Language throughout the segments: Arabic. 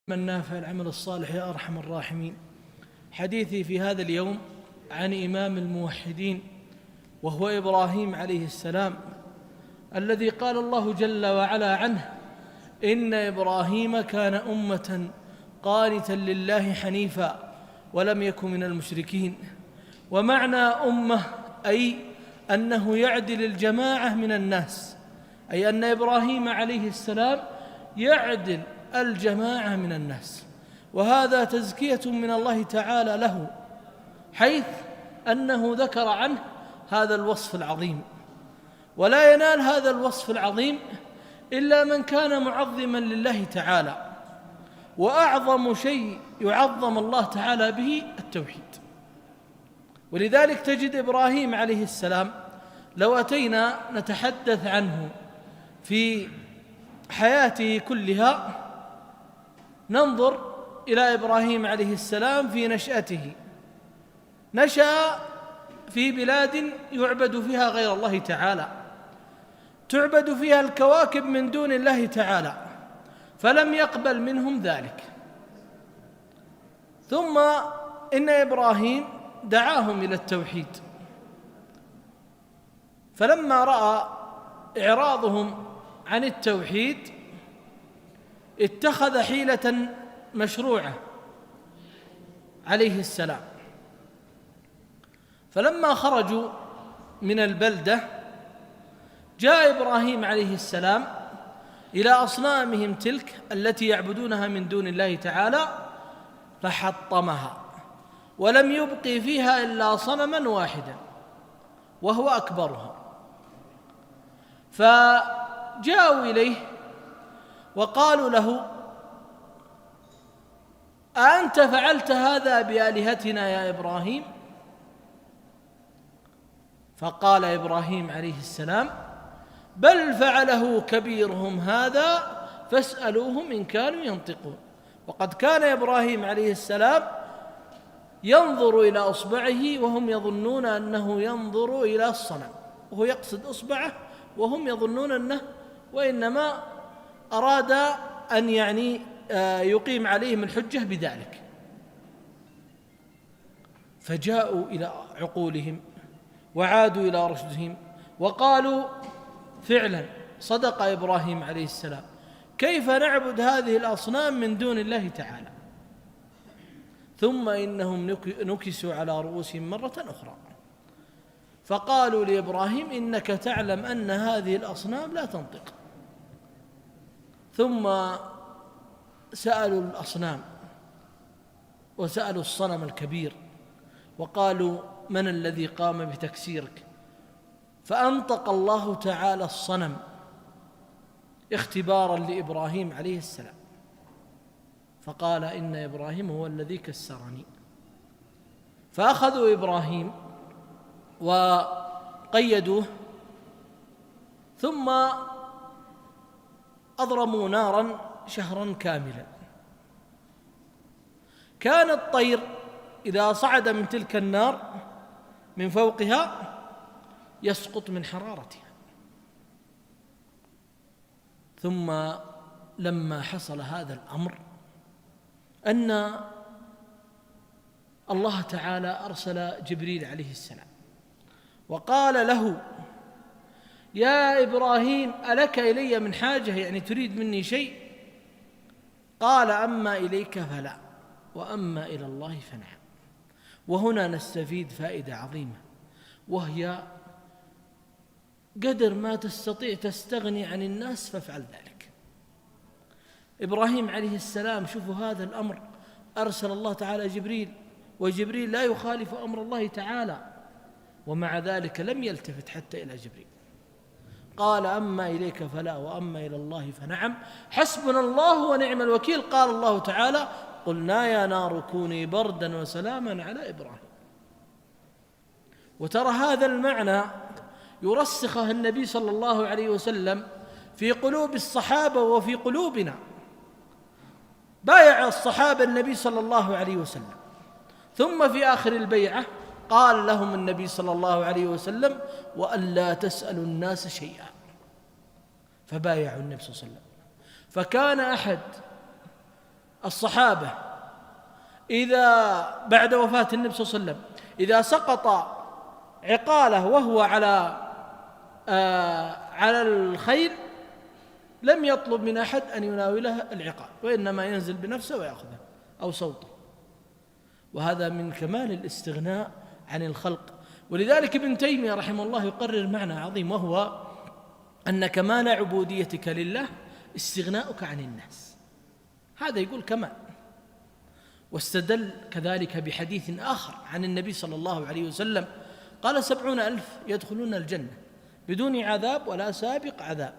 من نافع العمل الصالح يا أرحم الراحمين. حديثي في هذا اليوم عن إمام الموحدين وهو إبراهيم عليه السلام، الذي قال الله جل وعلا عنه: إن إبراهيم كان أمة قانتا لله حنيفا ولم يكن من المشركين. ومعنى أمة أي أنه يعدل الجماعة من الناس، أي أن إبراهيم عليه السلام يعدل الجماعة من الناس، وهذا تزكية من الله تعالى له، حيث أنه ذكر عنه هذا الوصف العظيم. ولا ينال هذا الوصف العظيم إلا من كان معظما لله تعالى، وأعظم شيء يعظم الله تعالى به التوحيد. ولذلك تجد إبراهيم عليه السلام لو أتينا نتحدث عنه في حياته كلها، ننظر إلى إبراهيم عليه السلام في نشأته. نشأ في بلاد يعبد فيها غير الله تعالى، تعبد فيها الكواكب من دون الله تعالى، فلم يقبل منهم ذلك. ثم إن إبراهيم دعاهم إلى التوحيد، فلما رأى إعراضهم عن التوحيد اتخذ حيلة مشروعة عليه السلام. فلما خرجوا من البلدة جاء إبراهيم عليه السلام إلى أصنامهم تلك التي يعبدونها من دون الله تعالى، فحطمها، ولم يبق فيها إلا صنما واحدا وهو أكبرها. فجاءوا إليه وقالوا له: أأنت فعلت هذا بآلهتنا يا إبراهيم؟ فقال إبراهيم عليه السلام: بل فعله كبيرهم هذا فاسألوهم إن كانوا ينطقون. وقد كان إبراهيم عليه السلام ينظر إلى أصبعه وهم يظنون أنه ينظر إلى الصنم، وهو يقصد أصبعه وهم يظنون أنه وإنما أراد أن يقيم عليهم الحجة بذلك. فجاءوا إلى عقولهم وعادوا إلى رشدهم وقالوا: فعلا صدق إبراهيم عليه السلام، كيف نعبد هذه الأصنام من دون الله تعالى؟ ثم إنهم نكسوا على رؤوسهم مرة أخرى، فقالوا لإبراهيم: إنك تعلم أن هذه الأصنام لا تنطق. ثم سألوا الأصنام وسألوا الصنم الكبير وقالوا: من الذي قام بتكسيرك؟ فأنطق الله تعالى الصنم اختبارا لإبراهيم عليه السلام، فقال: إن إبراهيم هو الذي كسرني. فأخذوا إبراهيم وقيدوه، ثم أضرموا نارا شهرا كاملا. كان الطير إذا صعد من تلك النار من فوقها يسقط من حرارتها. ثم لما حصل هذا الأمر أن الله تعالى أرسل جبريل عليه السلام وقال له: يا إبراهيم ألك إلي من حاجة؟ يعني تريد مني شيء؟ قال: أما إليك فلا، وأما إلى الله فنعم. وهنا نستفيد فائدة عظيمة، وهي: قدر ما تستطيع تستغني عن الناس فافعل ذلك. إبراهيم عليه السلام، شوفوا هذا الأمر، أرسل الله تعالى جبريل، وجبريل لا يخالف أمر الله تعالى، ومع ذلك لم يلتفت حتى إلى جبريل. قال: أما إليك فلا، وأما إلى الله فنعم، حسبنا الله ونعم الوكيل. قال الله تعالى: قلنا يا نار كوني بردا وسلاما على إبراهيم. وترى هذا المعنى يرسخه النبي صلى الله عليه وسلم في قلوب الصحابة وفي قلوبنا. بايع الصحابة النبي صلى الله عليه وسلم، ثم في آخر البيعة قال لهم النبي صلى الله عليه وسلم: وألا تسألوا الناس شيئا. فبايعوا النبي صلى الله عليه وسلم. فكان أحد الصحابة إذا بعد وفاة النبي صلى الله عليه وسلم إذا سقط عقاله وهو على الخيل لم يطلب من أحد أن يناوله العقال، وإنما ينزل بنفسه ويأخذه أو صوته، وهذا من كمال الاستغناء عن الخلق. ولذلك ابن تيمية رحمه الله يقرر معنى عظيم، وهو أن كمال عبوديتك لله استغناؤك عن الناس، هذا يقول كمال. واستدل كذلك بحديث آخر عن النبي صلى الله عليه وسلم قال 70,000 يدخلون الجنة بدون عذاب ولا سابق عذاب،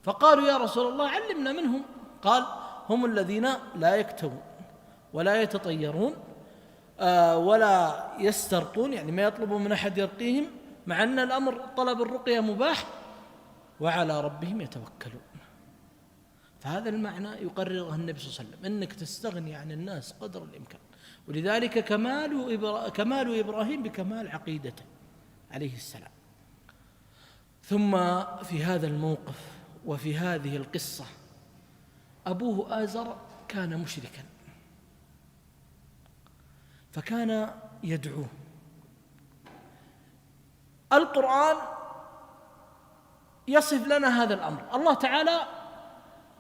فقالوا يا رسول الله علمنا منهم، قال هم الذين لا يكتوون ولا يتطيرون ولا يسترقون، يعني ما يطلبون من أحد يرقيهم مع أن الأمر طلب الرقية مباح، وعلى ربهم يتوكلون. فهذا المعنى يقرره النبي صلى الله عليه وسلم، أنك تستغني عن الناس قدر الإمكان. ولذلك كمال إبراهيم بكمال عقيدته عليه السلام. ثم في هذا الموقف وفي هذه القصة أبوه آزر كان مشركا، فكان يدعوه. القرآن يصف لنا هذا الأمر، الله تعالى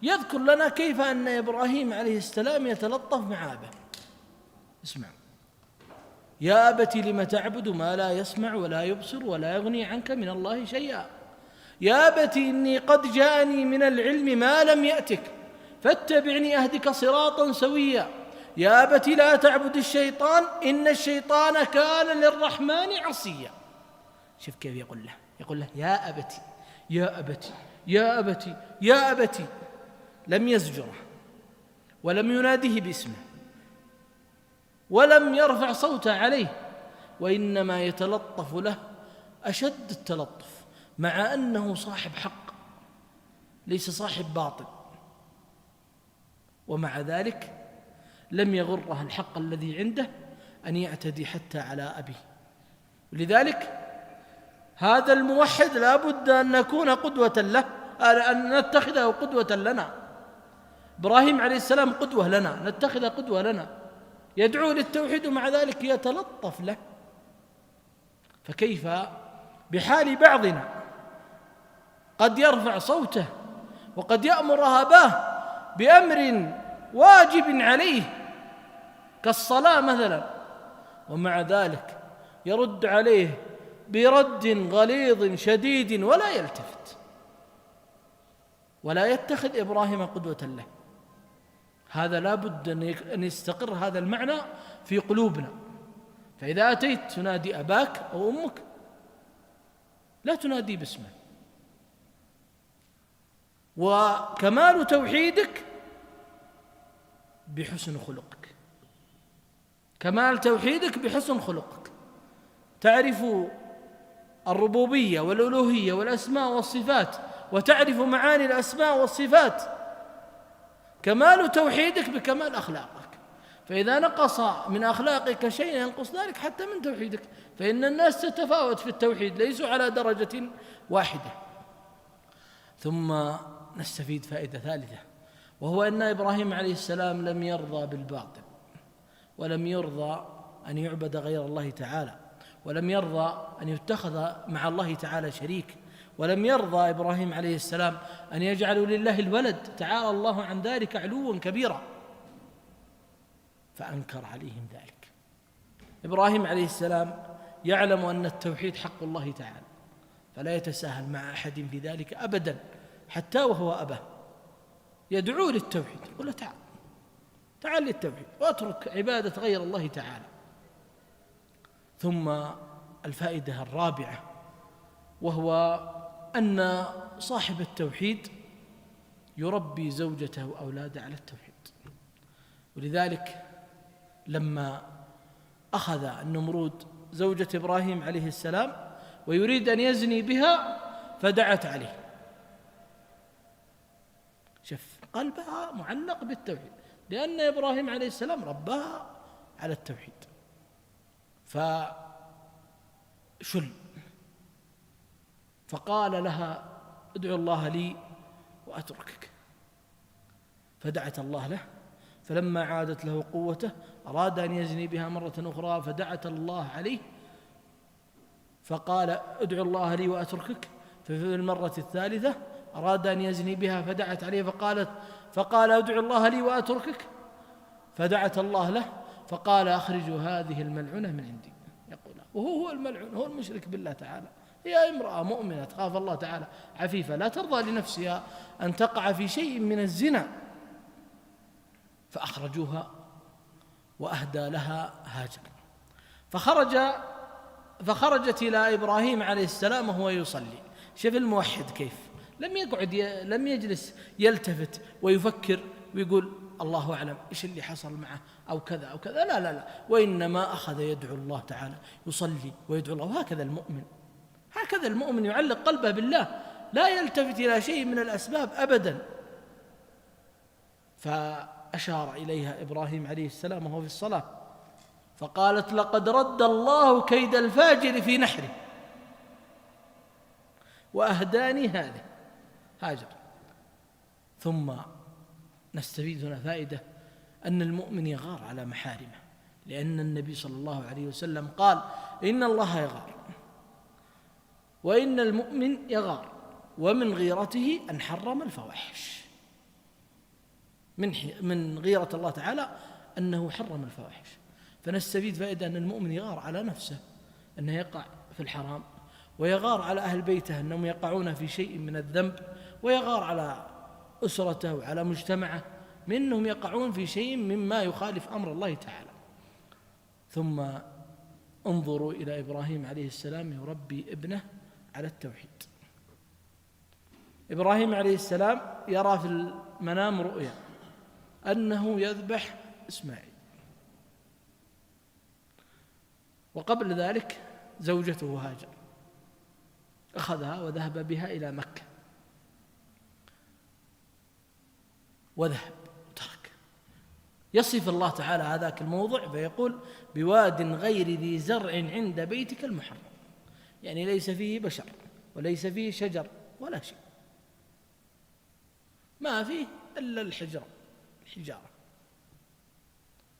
يذكر لنا كيف أن إبراهيم عليه السلام يتلطف مع أبيه. اسمع: يا أبت لم تعبد ما لا يسمع ولا يبصر ولا يغني عنك من الله شيئا، يا أبت إني قد جاءني من العلم ما لم يأتك فاتبعني أهدك صراطا سويا، يا أبت لا تعبد الشيطان إن الشيطان كان للرحمن عصيا. شوف كيف يقول له يا أبتي يا أبتي يا أبتي يا أبتي، لم يزجره ولم يناده باسمه ولم يرفع صوته عليه، وإنما يتلطف له أشد التلطف، مع أنه صاحب حق ليس صاحب باطل، ومع ذلك لم يغره الحق الذي عنده أن يعتدي حتى على أبيه. ولذلك هذا الموحد لا بد أن نكون قدوة له، أن نتخذه قدوة لنا. إبراهيم عليه السلام قدوة لنا، نتخذ قدوة لنا، يدعو للتوحيد ومع ذلك يتلطف له. فكيف بحال بعضنا قد يرفع صوته وقد يأمر أباه بأمر واجب عليه كالصلاة مثلا، ومع ذلك يرد عليه برد غليظ شديد ولا يلتفت ولا يتخذ إبراهيم قدوة له. هذا لا بد أن يستقر هذا المعنى في قلوبنا. فإذا أتيت تنادي أباك أو أمك لا تنادي باسمه. وكمال توحيدك بحسن خلقك، كمال توحيدك بحسن خلقك، تعرف الربوبية والألوهية والأسماء والصفات وتعرف معاني الأسماء والصفات. كمال توحيدك بكمال أخلاقك، فإذا نقص من أخلاقك شيء ينقص ذلك حتى من توحيدك، فإن الناس تتفاوت في التوحيد، ليسوا على درجة واحدة. ثم نستفيد فائدة ثالثة، وهو أن إبراهيم عليه السلام لم يرضى بالباطل، ولم يرضى أن يعبد غير الله تعالى، ولم يرضى أن يتخذ مع الله تعالى شريك، ولم يرضى إبراهيم عليه السلام أن يجعلوا لله الولد، تعالى الله عن ذلك علوا كبيرا، فأنكر عليهم ذلك. إبراهيم عليه السلام يعلم أن التوحيد حق الله تعالى، فلا يتساهل مع أحد في ذلك أبدا، حتى وهو أباه يدعو للتوحيد، يقول له تعال للتوحيد واترك عبادة غير الله تعالى. ثم الفائدة الرابعة، وهو أن صاحب التوحيد يربي زوجته وأولاده على التوحيد. ولذلك لما أخذ النمرود زوجة إبراهيم عليه السلام ويريد أن يزني بها فدعت عليه، شف قلبها معلق بالتوحيد، لأن إبراهيم عليه السلام رباها على التوحيد، فشل. فقال لها ادعو الله لي وأتركك، فدعت الله له فلما عادت له قوته أراد أن يزني بها مرة أخرى، فدعت الله عليه فقال ادعو الله لي وأتركك. ففي المرة الثالثة أراد أن يزني بها فدعت عليه فقال ادعو الله لي وأتركك، فدعت الله له فقال أخرجوا هذه الملعونة من عندي. يقول وهو الملعون، هو المشرك بالله تعالى. هي امرأة مؤمنة تخاف الله تعالى عفيفة لا ترضى لنفسها أن تقع في شيء من الزنا، فأخرجوها وأهدى لها هاجر. فخرجت إلى إبراهيم عليه السلام وهو يصلي. شوف الموحد كيف لم يجلس يلتفت ويفكر ويقول الله أعلم إيش اللي حصل معه أو كذا أو كذا، لا، وإنما أخذ يدعو الله تعالى، يصلي ويدعو الله. هكذا المؤمن يعلق قلبه بالله، لا يلتفت إلى شيء من الأسباب أبدا. فأشار إليها إبراهيم عليه السلام وهو في الصلاة فقالت لقد رد الله كيد الفاجر في نحره وأهداني هذه هاجر. ثم نستفيد هنا فائدة أن المؤمن يغار على محارمه، لأن النبي صلى الله عليه وسلم قال إن الله يغار وإن المؤمن يغار، ومن غيرته أن حرم الفواحش. من غيرة الله تعالى أنه حرم الفواحش. فنستفيد فائدة أن المؤمن يغار على نفسه أنه يقع في الحرام، ويغار على أهل بيته أنهم يقعون في شيء من الذنب، ويغار على أسرته وعلى مجتمعه من أنهم يقعون في شيء مما يخالف أمر الله تعالى. ثم انظروا إلى إبراهيم عليه السلام يربي ابنه على التوحيد. إبراهيم عليه السلام يرى في المنام رؤيا أنه يذبح إسماعيل، وقبل ذلك زوجته هاجر أخذها وذهب بها إلى مكة، وذهب ترك. يصف الله تعالى هذاك الموضع فيقول بواد غير ذي زرع عند بيتك المحرم، يعني ليس فيه بشر وليس فيه شجر ولا شيء، ما فيه إلا الحجارة.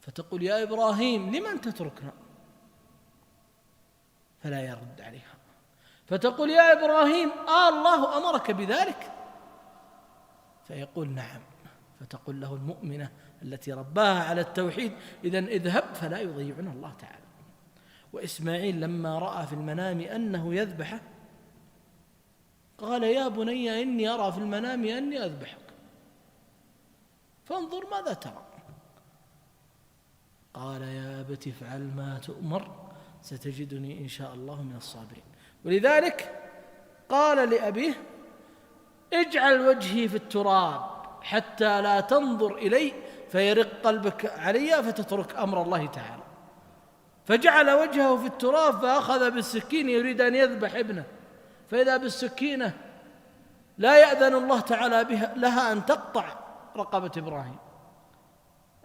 فتقول يا إبراهيم لمن تتركنا؟ فلا يرد عليها. فتقول يا إبراهيم الله أمرك بذلك؟ فيقول نعم. فتقول له المؤمنة التي رباها على التوحيد إذن اذهب فلا يضيعنا الله تعالى. وإسماعيل لما رأى في المنام أنه يذبحه قال يا بني إني أرى في المنام أني أذبحك فانظر ماذا ترى. قال يا أبت افعل ما تؤمر ستجدني إن شاء الله من الصابرين. ولذلك قال لأبيه اجعل وجهي في التراب حتى لا تنظر إلي فيرق قلبك علي فتترك أمر الله تعالى. فجعل وجهه في التراب فأخذ بالسكين يريد أن يذبح ابنه، فإذا بالسكينة لا يأذن الله تعالى لها أن تقطع رقبة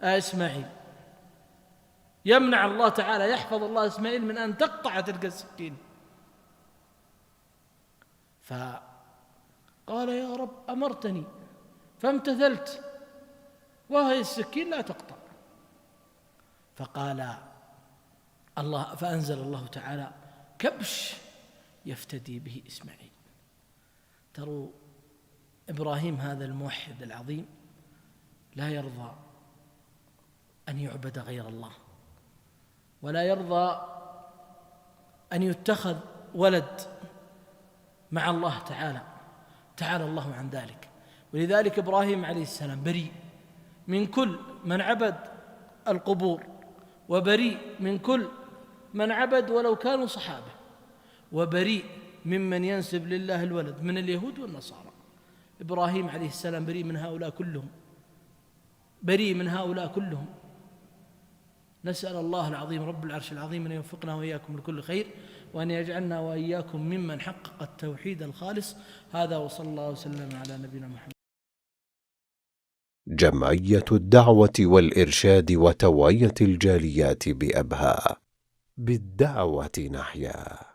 إسماعيل، يمنع الله تعالى، يحفظ الله إسماعيل من أن تقطع تلك السكين. فقال يا رب أمرتني فامتثلت وهي السكين لا تقطع. فأنزل الله تعالى كبش يفتدي به إسماعيل. تروا إبراهيم هذا الموحد العظيم لا يرضى أن يعبد غير الله، ولا يرضى أن يتخذ ولد مع الله تعالى الله عن ذلك. ولذلك إبراهيم عليه السلام بريء من كل من عبد القبور، وبريء من كل من عبد ولو كانوا صحابة، وبريء ممن ينسب لله الولد من اليهود والنصارى. إبراهيم عليه السلام بريء من هؤلاء كلهم. نسأل الله العظيم رب العرش العظيم أن يوفقنا وإياكم لكل خير، وأن يجعلنا وإياكم ممن حقق التوحيد الخالص. هذا وصلى الله وسلم على نبينا محمد. جمعية الدعوة والإرشاد وتوعية الجاليات بأبها، بالدعوة نحيا.